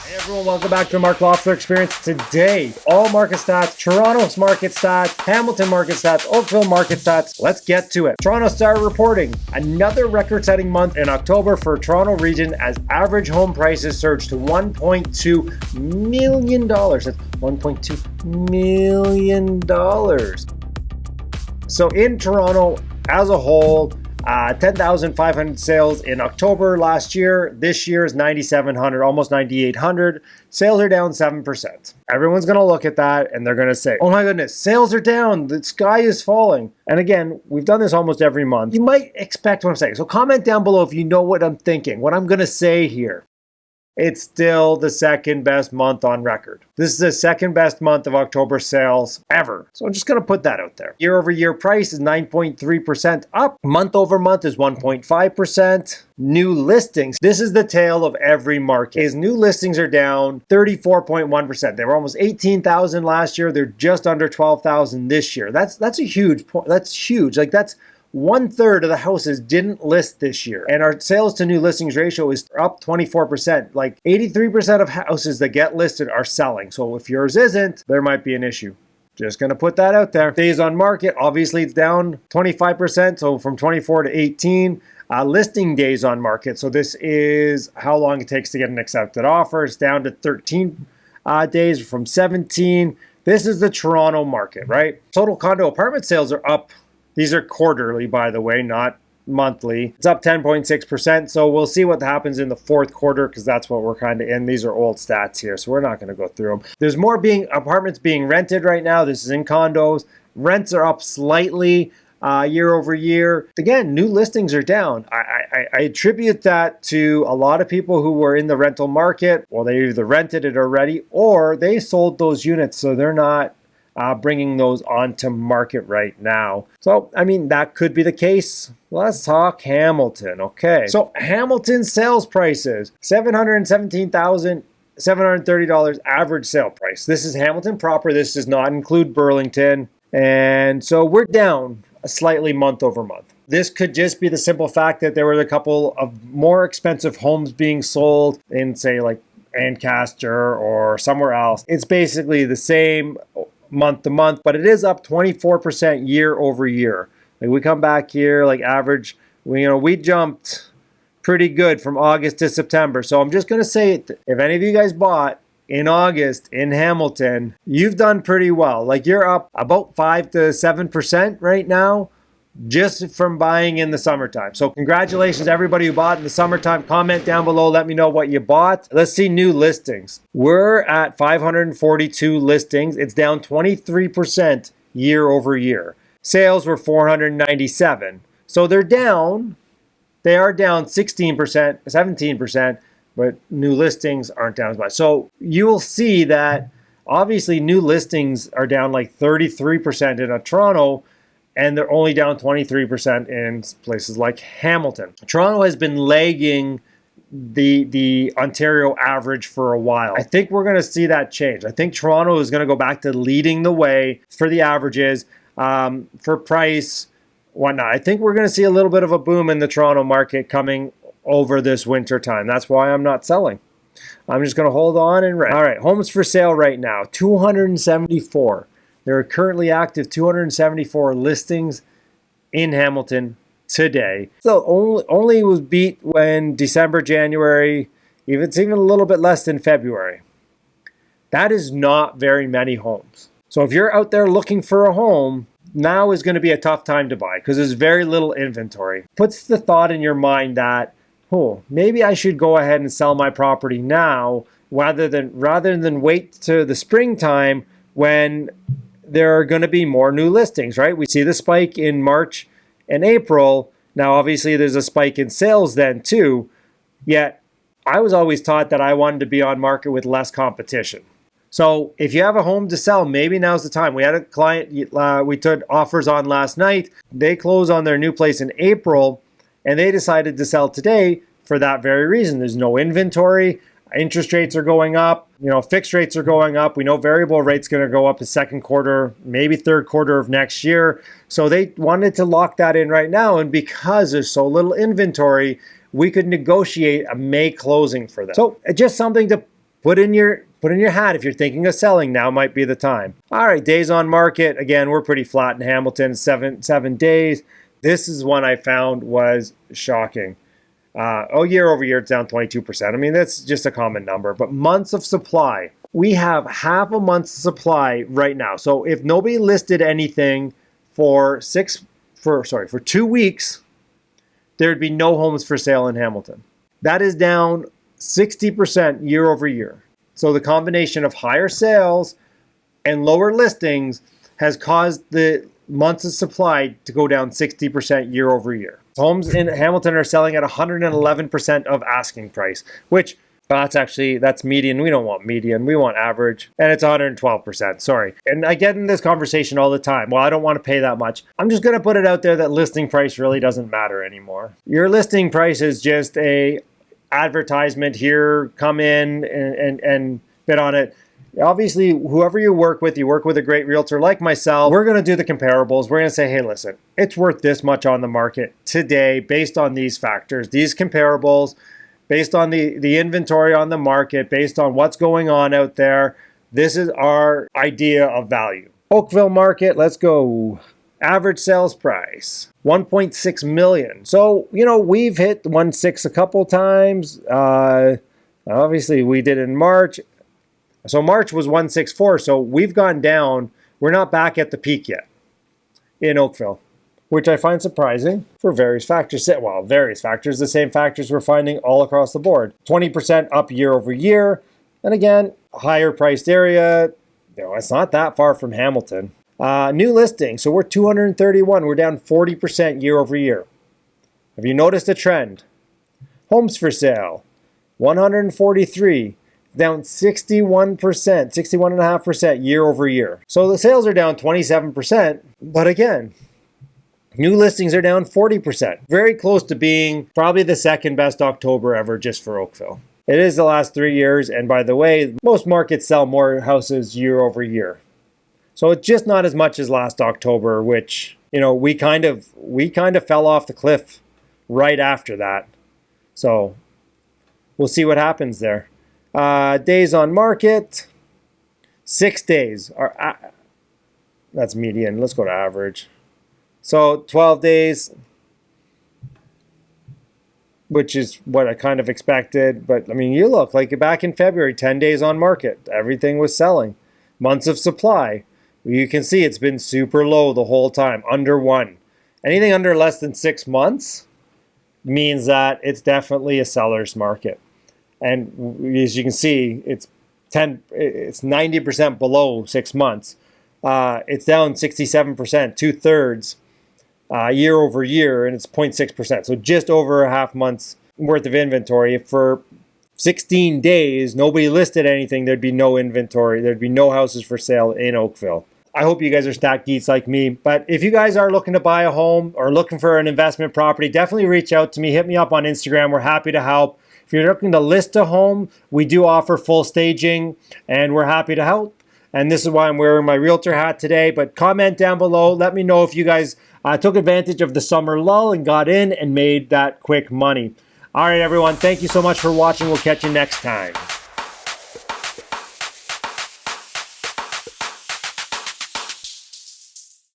Hey everyone, welcome back to the Mark Loeffler Experience. Today, all market stats, Toronto's market stats, Hamilton market stats, Oakville market stats. Let's get to it. Toronto started reporting another record-setting month in October for Toronto region as average home prices surged to $1.2 million. That's $1.2 million. So in Toronto as a whole, 10,500 sales in October last year. This year is 9,700, almost 9,800. Sales are down 7%. Everyone's going to look at that and they're going to say, oh my goodness, sales are down. The sky is falling. And again, we've done this almost every month. You might expect what I'm saying. So comment down below if you know what I'm thinking, what I'm going to say here. It's still the second best month on record. This is the second best month of October sales ever. So I'm just going to put that out there. Year over year price is 9.3% up. Month over month is 1.5%. New listings. This is the tale of every market. Is new listings are down 34.1%. They were almost 18,000 last year. They're just under 12,000 this year. That's a huge point. That's huge. Like that's 1/3 of the houses didn't list this year. And our sales to new listings ratio is up 24%. Like 83% of houses that get listed are selling. So if yours isn't, there might be an issue. Just going to put that out there. Days on market, obviously it's down 25%. So from 24 to 18. Listing days on market. So this is how long it takes to get an accepted offer. It's down to 13 days from 17. This is the Toronto market, right? Total condo apartment sales are up. These are quarterly, by the way, not monthly. It's up 10.6%. So we'll see what happens in the fourth quarter because that's what we're kind of in. These are old stats here, so we're not going to go through them. There's more apartments being rented right now. This is in condos. Rents are up slightly year over year. Again, new listings are down. I attribute that to a lot of people who were in the rental market. Well, they either rented it already or they sold those units, so they're not bringing those onto market right now. So, I mean, that could be the case. Let's talk Hamilton, okay? So, Hamilton sales prices, $717,730 average sale price. This is Hamilton proper. This does not include Burlington. And so we're down slightly month over month. This could just be the simple fact that there were a couple of more expensive homes being sold in, say, like Ancaster or somewhere else. It's basically the same month to month, but it is up 24% year over year. Like we come back here, like average, we jumped pretty good from August to September. So I'm just going to say, if any of you guys bought in August in Hamilton, you've done pretty well. Like you're up about 5 to 7% right now just from buying in the summertime. So congratulations everybody who bought in the summertime. Comment down below, let me know what you bought. Let's see new listings. We're at 542 listings. It's down 23% year over year. Sales were 497. So they're down. They are down 16%, 17%, but new listings aren't down as much. So you will see that obviously new listings are down like 33% in Toronto, and they're only down 23% in places like Hamilton. Toronto has been lagging the Ontario average for a while. I think we're going to see that change. I think Toronto is going to go back to leading the way for the averages, for price, whatnot. I think we're going to see a little bit of a boom in the Toronto market coming over this winter time. That's why I'm not selling. I'm just going to hold on and rent. All right, homes for sale right now, 274. There are currently active 274 listings in Hamilton today. So only was beat when December, January, it's even a little bit less than February. That is not very many homes. So if you're out there looking for a home, now is going to be a tough time to buy because there's very little inventory. Puts the thought in your mind that, maybe I should go ahead and sell my property now rather than wait to the springtime when there are going to be more new listings, right? We see the spike in March and April. Now, obviously, there's a spike in sales then too. Yet, I was always taught that I wanted to be on market with less competition. So if you have a home to sell, maybe now's the time. We had a client we took offers on last night. They closed on their new place in April, and they decided to sell today for that very reason. There's no inventory. Interest rates are going up. Fixed rates are going up. We know variable rates going to go up the second quarter, maybe third quarter of next year. So they wanted to lock that in right now. And because there's so little inventory, we could negotiate a May closing for them. So just something to put in your hat if you're thinking of selling. Now might be the time. All right, days on market. Again, we're pretty flat in Hamilton, seven days. This is one I found was shocking. Year over year, it's down 22%. I mean, that's just a common number. But months of supply, we have half a month's supply right now. So if nobody listed anything for 2 weeks, there'd be no homes for sale in Hamilton. That is down 60% year over year. So the combination of higher sales and lower listings has caused the months of supply to go down 60% year over year. Homes in Hamilton are selling at 111% of asking price, which that's median. We don't want median. We want average. And it's 112%. Sorry. And I get in this conversation all the time. Well, I don't want to pay that much. I'm just going to put it out there that listing price really doesn't matter anymore. Your listing price is just a advertisement here. Come in and bid on it. Obviously, whoever you work with a great realtor like myself. We're going to do the comparables. We're going to say, hey, listen, it's worth this much on the market today based on these factors, these comparables, based on the inventory on the market, based on what's going on out there. This is our idea of value. Oakville market, let's go. Average sales price, 1.6 million. So, we've hit 1.6 a couple times. Obviously, we did in March. So March was 164, so we've gone down. We're not back at the peak yet in Oakville, which I find surprising for various factors. Well, various factors, the same factors we're finding all across the board. 20% up year over year. And again, higher priced area. It's not that far from Hamilton. New listing, so we're 231. We're down 40% year over year. Have you noticed a trend? Homes for sale, 143. Down 61%, 61.5% year over year. So the sales are down 27%, but again, new listings are down 40%. Very close to being probably the second best October ever just for Oakville. It is the last 3 years, and by the way, most markets sell more houses year over year. So it's just not as much as last October, which, we kind of fell off the cliff right after that. So we'll see what happens there. Days on market, 6 days. That's median. Let's go to average. So 12 days, which is what I kind of expected. But, you look, like back in February, 10 days on market. Everything was selling. Months of supply. You can see it's been super low the whole time, under 1. Anything under less than 6 months means that it's definitely a seller's market. And as you can see, it's 90% below 6 months. It's down 67%, 2/3 year over year, and it's 0.6%. So just over a half month's worth of inventory. If for 16 days, nobody listed anything, there'd be no inventory. There'd be no houses for sale in Oakville. I hope you guys are stack geeks like me. But if you guys are looking to buy a home or looking for an investment property, definitely reach out to me. Hit me up on Instagram. We're happy to help. If you're looking to list a home, we do offer full staging, and we're happy to help. And this is why I'm wearing my realtor hat today. But comment down below. Let me know if you guys took advantage of the summer lull and got in and made that quick money. All right, everyone. Thank you so much for watching. We'll catch you next time.